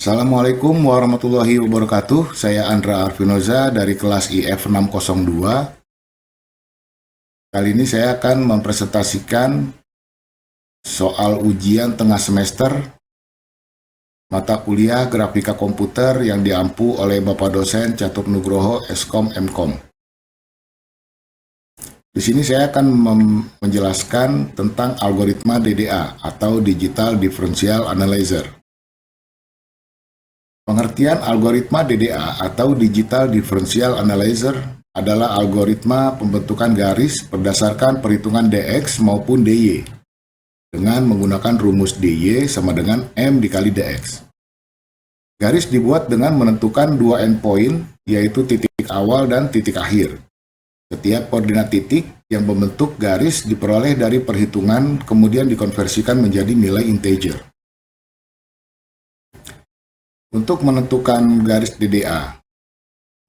Assalamualaikum warahmatullahi wabarakatuh. Saya Andra Arvinoza dari kelas IF 602. Kali ini saya akan mempresentasikan soal ujian tengah semester mata kuliah grafika komputer yang diampu oleh Bapak dosen Catur Nugroho, Eskom Mkom. Di sini saya akan menjelaskan tentang algoritma DDA atau Digital Differential Analyzer. Pengertian algoritma DDA atau Digital Differential Analyzer adalah algoritma pembentukan garis berdasarkan perhitungan DX maupun DY dengan menggunakan rumus DY sama dengan M dikali DX. Garis dibuat dengan menentukan dua endpoint, yaitu titik awal dan titik akhir. Setiap koordinat titik yang membentuk garis diperoleh dari perhitungan kemudian dikonversikan menjadi nilai integer. Untuk menentukan garis DDA,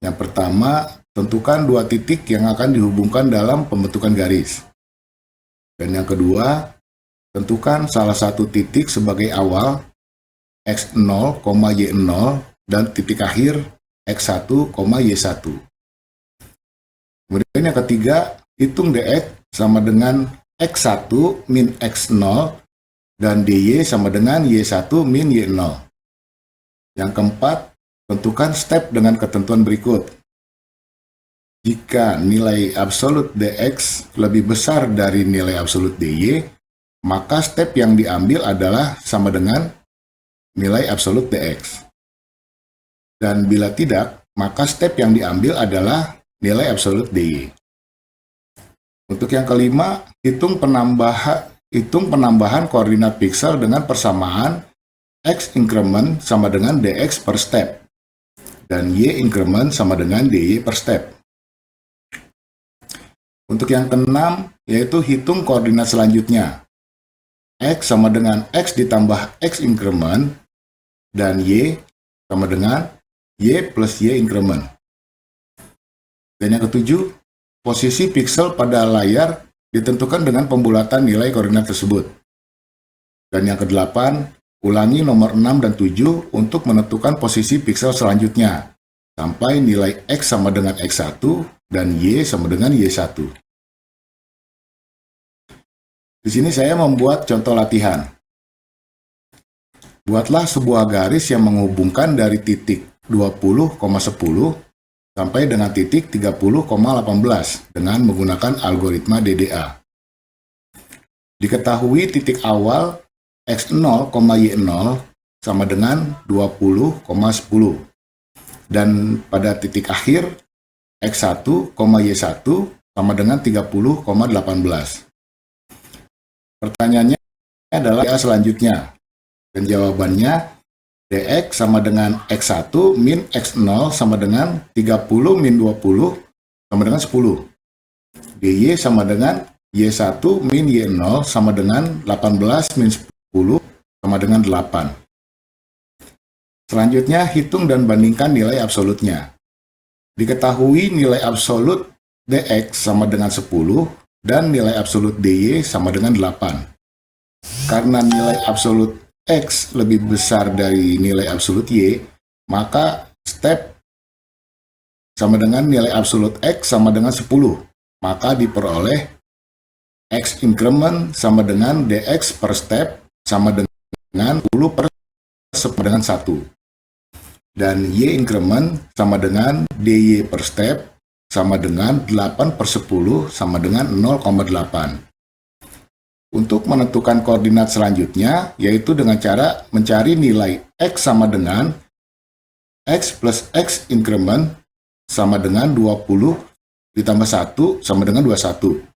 yang pertama, tentukan dua titik yang akan dihubungkan dalam pembentukan garis. Dan yang kedua, tentukan salah satu titik sebagai awal, X0, Y0, dan titik akhir, X1, Y1. Kemudian yang ketiga, hitung DX sama dengan X1 min X0, dan DY sama dengan Y1 min Y0. Yang keempat, tentukan step dengan ketentuan berikut. Jika nilai absolut DX lebih besar dari nilai absolut DY, maka step yang diambil adalah sama dengan nilai absolut DX. Dan bila tidak, maka step yang diambil adalah nilai absolut DY. Untuk yang kelima, hitung penambahan koordinat piksel dengan persamaan X increment sama dengan DX per step, dan Y increment sama dengan DY per step. Untuk yang keenam, yaitu hitung koordinat selanjutnya. X sama dengan X ditambah X increment, dan Y sama dengan Y plus Y increment. Dan yang ketujuh, posisi piksel pada layar ditentukan dengan pembulatan nilai koordinat tersebut. Dan yang kedelapan, ulangi nomor 6 dan 7 untuk menentukan posisi piksel selanjutnya, sampai nilai X sama dengan X1 dan Y sama dengan Y1. Di sini saya membuat contoh latihan. Buatlah sebuah garis yang menghubungkan dari titik 20,10 sampai dengan titik 30,18 dengan menggunakan algoritma DDA. Diketahui titik awal X0, Y0 sama dengan 20,10. Dan pada titik akhir, X1, Y1 sama dengan 30,18. Pertanyaannya adalah selanjutnya. Dan jawabannya, DX sama dengan X1 min X0 sama dengan 30 min 20 sama dengan 10. DY sama dengan Y1 min Y0 sama dengan 18 min 10 sama dengan 8. Selanjutnya, hitung dan bandingkan nilai absolutnya. Diketahui nilai absolut DX sama dengan 10 dan nilai absolut DY sama dengan 8. Karena nilai absolut X lebih besar dari nilai absolut Y, maka step sama dengan nilai absolut X sama dengan 10. Maka diperoleh X increment sama dengan DX per step sama dengan 10 per sama dengan 1. Dan Y increment sama dengan DY per step sama dengan 8 per 10 sama dengan 0,8. Untuk menentukan koordinat selanjutnya, yaitu dengan cara mencari nilai X sama dengan X plus X increment sama dengan 20 ditambah 1 sama dengan 21.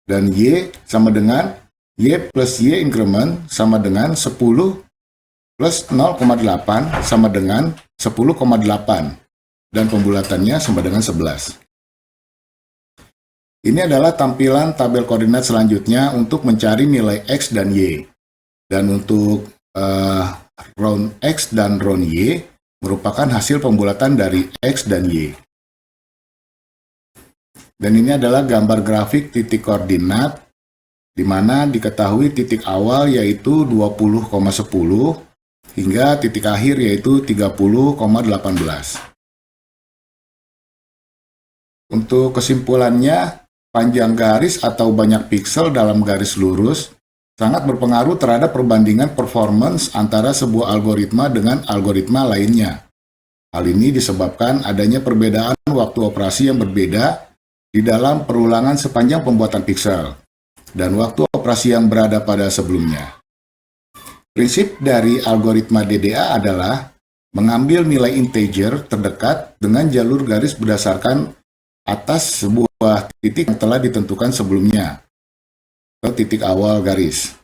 Dan Y sama dengan Y plus Y increment sama dengan 10 plus 0,8 sama dengan 10,8. Dan pembulatannya sama dengan 11. Ini adalah tampilan tabel koordinat selanjutnya untuk mencari nilai X dan Y. Dan untuk round X dan round Y merupakan hasil pembulatan dari X dan Y. Dan ini adalah gambar grafik titik koordinat, di mana diketahui titik awal yaitu 20,10 hingga titik akhir yaitu 30,18. Untuk kesimpulannya, panjang garis atau banyak piksel dalam garis lurus sangat berpengaruh terhadap perbandingan performance antara sebuah algoritma dengan algoritma lainnya. Hal ini disebabkan adanya perbedaan waktu operasi yang berbeda di dalam perulangan sepanjang pembuatan piksel dan waktu operasi yang berada pada sebelumnya. Prinsip dari algoritma DDA adalah mengambil nilai integer terdekat dengan jalur garis berdasarkan atas sebuah titik yang telah ditentukan sebelumnya, atau titik awal garis.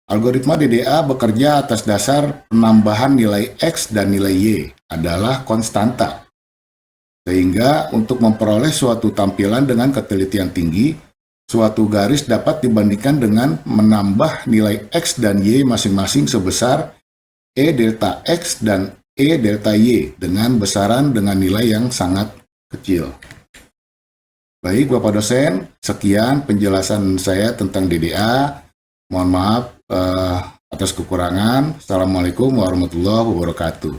Algoritma DDA bekerja atas dasar penambahan nilai X dan nilai Y adalah konstanta. Sehingga untuk memperoleh suatu tampilan dengan ketelitian tinggi, suatu garis dapat dibandingkan dengan menambah nilai X dan Y masing-masing sebesar E delta X dan E delta Y dengan besaran dengan nilai yang sangat kecil. Baik Bapak dosen, sekian penjelasan saya tentang DDA. Mohon maaf atas kekurangan. Assalamualaikum warahmatullahi wabarakatuh.